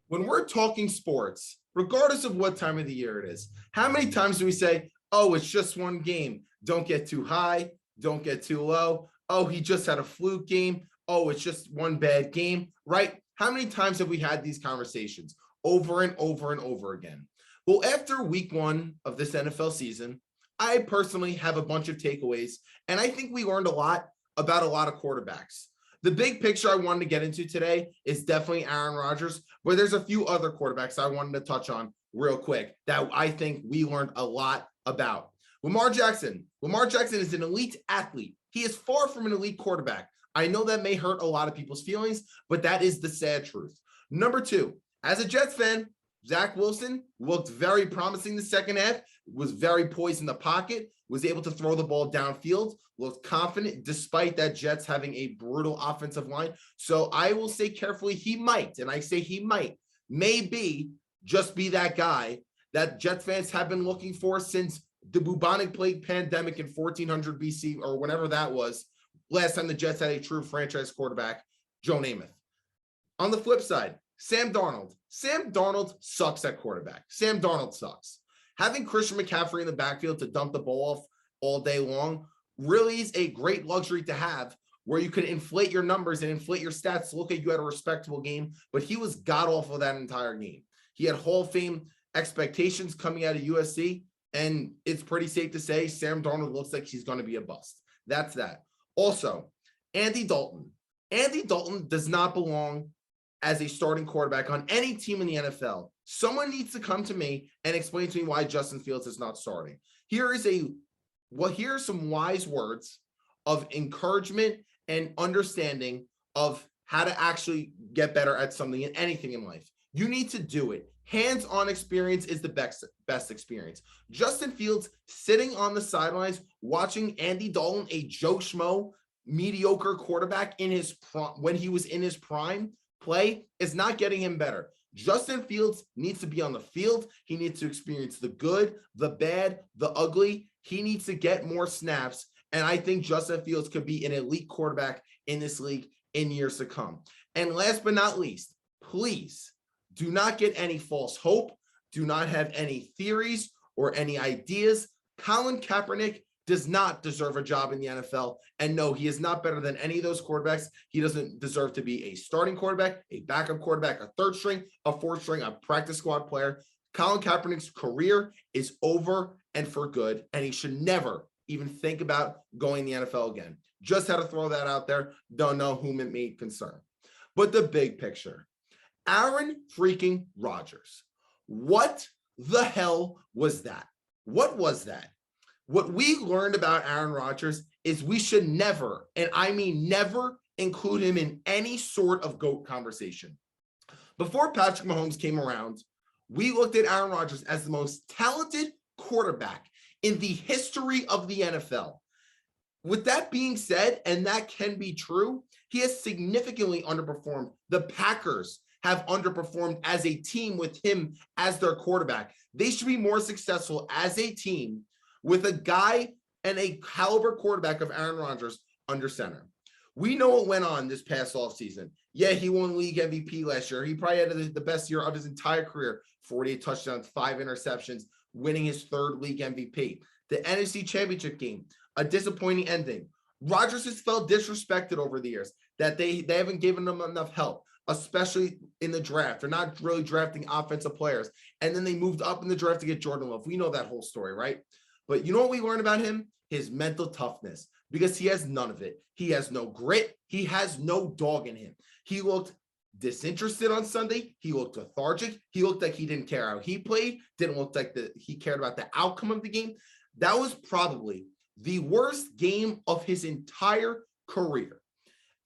When we're talking sports, regardless of what time of the year it is, how many times do we say, oh, it's just one game? Don't get too high. Don't get too low. Oh, he just had a fluke game. Oh, it's just one bad game, right? How many times have we had these conversations over and over and over again? Well, after week one of this NFL season, I personally have a bunch of takeaways, and I think we learned a lot about a lot of quarterbacks. The big picture I wanted to get into today is definitely Aaron Rodgers, but there's a few other quarterbacks I wanted to touch on real quick that I think we learned a lot about. Lamar Jackson. Lamar Jackson is an elite athlete. He is far from an elite quarterback. I know that may hurt a lot of people's feelings, but that is the sad truth. Number two, as a Jets fan, Zach Wilson looked very promising the second half, was very poised in the pocket, was able to throw the ball downfield, looked confident despite that Jets having a brutal offensive line. So I will say carefully, he might, and I say he might, maybe just be that guy that Jets fans have been looking for since the bubonic plague pandemic in 1400 BC or whenever that was, last time the Jets had a true franchise quarterback, Joe Namath. On the flip side, Sam Darnold. Sam Darnold sucks at quarterback. Sam Darnold sucks. Having Christian McCaffrey in the backfield to dump the ball off all day long really is a great luxury to have, where you can inflate your numbers and inflate your stats to look like you had a respectable game, but he was god-awful that entire game. He had Hall of Fame expectations coming out of USC, and it's pretty safe to say Sam Darnold looks like he's going to be a bust. That's that. Also, Andy Dalton. Andy Dalton does not belong as a starting quarterback on any team in the NFL. Someone needs to come to me and explain to me why Justin Fields is not starting. Here are some wise words of encouragement and understanding of how to actually get better at something in anything in life. You need to do it. Hands-on experience is the best experience. Justin Fields sitting on the sidelines watching Andy Dalton, a Joe Schmo, mediocre quarterback in his when he was in his prime, play is not getting him better. Justin Fields needs to be on the field. He needs to experience the good, the bad, the ugly. He needs to get more snaps. And I think Justin Fields could be an elite quarterback in this league in years to come. And last but not least, please do not get any false hope. Do not have any theories or any ideas. Colin Kaepernick does not deserve a job in the NFL. And no, he is not better than any of those quarterbacks. He doesn't deserve to be a starting quarterback, a backup quarterback, a third string, a fourth string, a practice squad player. Colin Kaepernick's career is over and for good, and he should never even think about going the NFL again. Just had to throw that out there. Don't know whom it may concern. But the big picture, Aaron freaking Rodgers. What the hell was that? What was that? What we learned about Aaron Rodgers is we should never, and I mean never, include him in any sort of GOAT conversation. Before Patrick Mahomes came around, we looked at Aaron Rodgers as the most talented quarterback in the history of the NFL. With that being said, and that can be true, he has significantly underperformed. The Packers have underperformed as a team with him as their quarterback. They should be more successful as a team with a guy and a caliber quarterback of Aaron Rodgers under center. We know what went on this past offseason. Yeah, he won league MVP last year. He probably had the best year of his entire career, 48 touchdowns, 5 interceptions, winning his third league MVP. The NFC Championship game, a disappointing ending. Rodgers has felt disrespected over the years, that they haven't given him enough help, especially in the draft. They're not really drafting offensive players. And then they moved up in the draft to get Jordan Love. We know that whole story, right? But you know what we learned about him? His mental toughness, because he has none of it. He has no grit. He has no dog in him. He looked disinterested on Sunday. He looked lethargic. He looked like he didn't care how he played. Didn't look like he cared about the outcome of the game. That was probably the worst game of his entire career.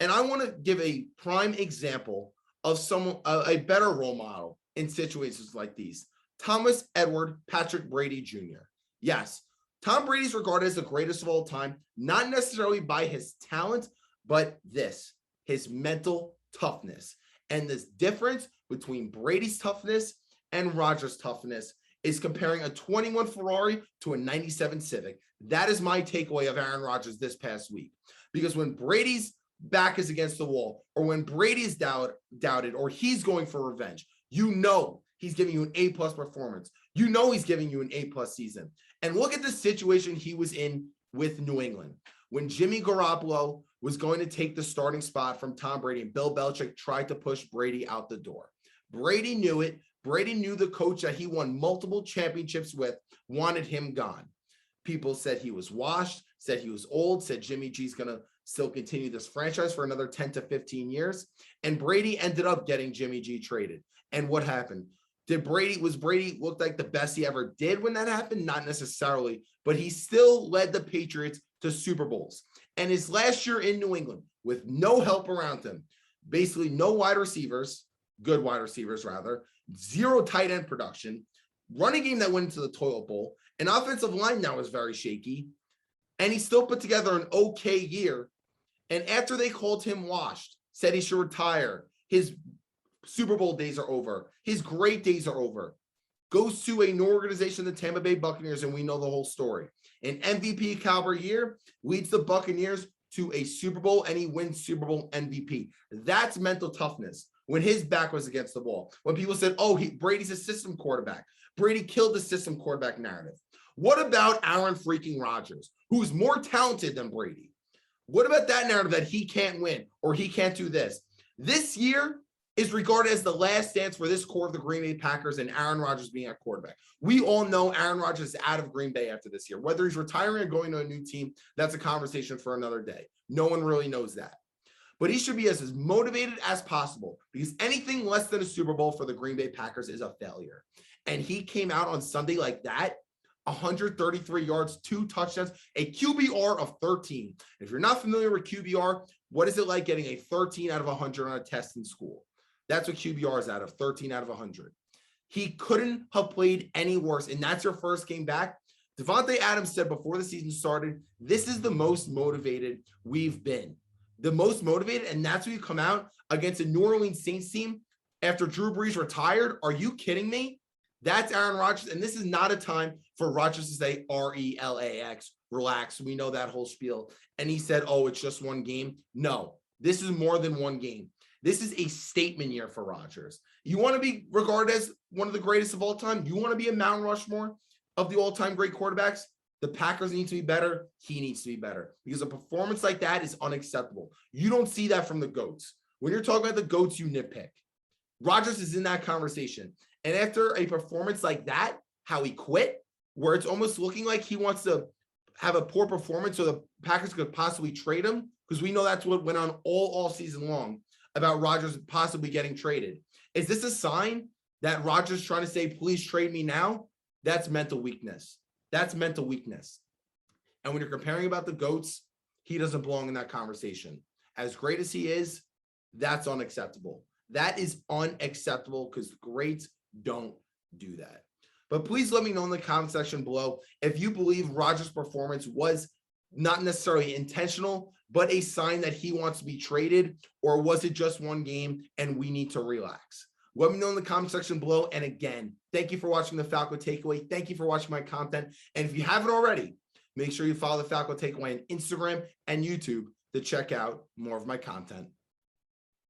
And I want to give a prime example of someone, a better role model in situations like these. Thomas Edward Patrick Brady Jr. Yes, Tom Brady's regarded as the greatest of all time, not necessarily by his talent, but his mental toughness. And this difference between Brady's toughness and Rodgers' toughness is comparing a 21 Ferrari to a 97 Civic. That is my takeaway of Aaron Rodgers this past week. Because when Brady's back is against the wall, or when Brady's doubted, or he's going for revenge, You know he's giving you an A-plus performance. You know he's giving you an A-plus season. And look at the situation he was in with New England. When Jimmy Garoppolo was going to take the starting spot from Tom Brady, and Bill Belichick tried to push Brady out the door. Brady knew it. Brady knew the coach that he won multiple championships with wanted him gone. People said he was washed, said he was old, said Jimmy G's going to still continue this franchise for another 10 to 15 years. And Brady ended up getting Jimmy G traded. And what happened? Was Brady look like the best he ever did when that happened? Not necessarily, but he still led the Patriots to Super Bowls. And his last year in New England, with no help around him, basically no wide receivers, good wide receivers rather, zero tight end production, running game that went into the toilet bowl, an offensive line now is very shaky, and he still put together an okay year. And after they called him washed, said he should retire, his Super Bowl days are over, his great days are over, goes to a new organization, the Tampa Bay Buccaneers, and we know the whole story. An MVP caliber year leads the Buccaneers to a Super Bowl, and he wins Super Bowl MVP. That's mental toughness. When his back was against the wall, when people said, oh, Brady's a system quarterback. Brady killed the system quarterback narrative. What about Aaron freaking Rodgers, who's more talented than Brady? What about that narrative that he can't win or he can't do this? This year is regarded as the last dance for this core of the Green Bay Packers and Aaron Rodgers being at quarterback. We all know Aaron Rodgers is out of Green Bay after this year. Whether he's retiring or going to a new team, that's a conversation for another day. No one really knows that. But he should be as motivated as possible, because anything less than a Super Bowl for the Green Bay Packers is a failure. And he came out on Sunday like that, 133 yards, 2 touchdowns, a QBR of 13. If you're not familiar with QBR, what is it like getting a 13 out of 100 on a test in school? That's what QBR is out of, 13 out of 100. He couldn't have played any worse, and that's your first game back. Devontae Adams said before the season started, this is the most motivated we've been. The most motivated, and that's when you come out against a New Orleans Saints team after Drew Brees retired. Are you kidding me? That's Aaron Rodgers, and this is not a time for Rodgers to say RELAX, relax. We know that whole spiel. And he said, oh, it's just one game. No, this is more than one game. This is a statement year for Rodgers. You want to be regarded as one of the greatest of all time? You want to be a Mount Rushmore of the all-time great quarterbacks? The Packers need to be better. He needs to be better, because a performance like that is unacceptable. You don't see that from the GOATs. When you're talking about the GOATs, you nitpick. Rodgers is in that conversation. And after a performance like that, how he quit, where it's almost looking like he wants to have a poor performance so the Packers could possibly trade him, because we know that's what went on all season long about Rodgers possibly getting traded. Is this a sign that Rodgers trying to say, please trade me now? That's mental weakness. That's mental weakness. And when you're comparing about the GOATs, he doesn't belong in that conversation. As great as he is, that's unacceptable. That is unacceptable, because the greats don't do that. But please let me know in the comment section below if you believe Rodgers' performance was not necessarily intentional, but a sign that he wants to be traded, or was it just one game and we need to relax? Let me know in the comment section below. And again, thank you for watching the Falco Takeaway. Thank you for watching my content. And if you haven't already, make sure you follow the Falco Takeaway on Instagram and YouTube to check out more of my content.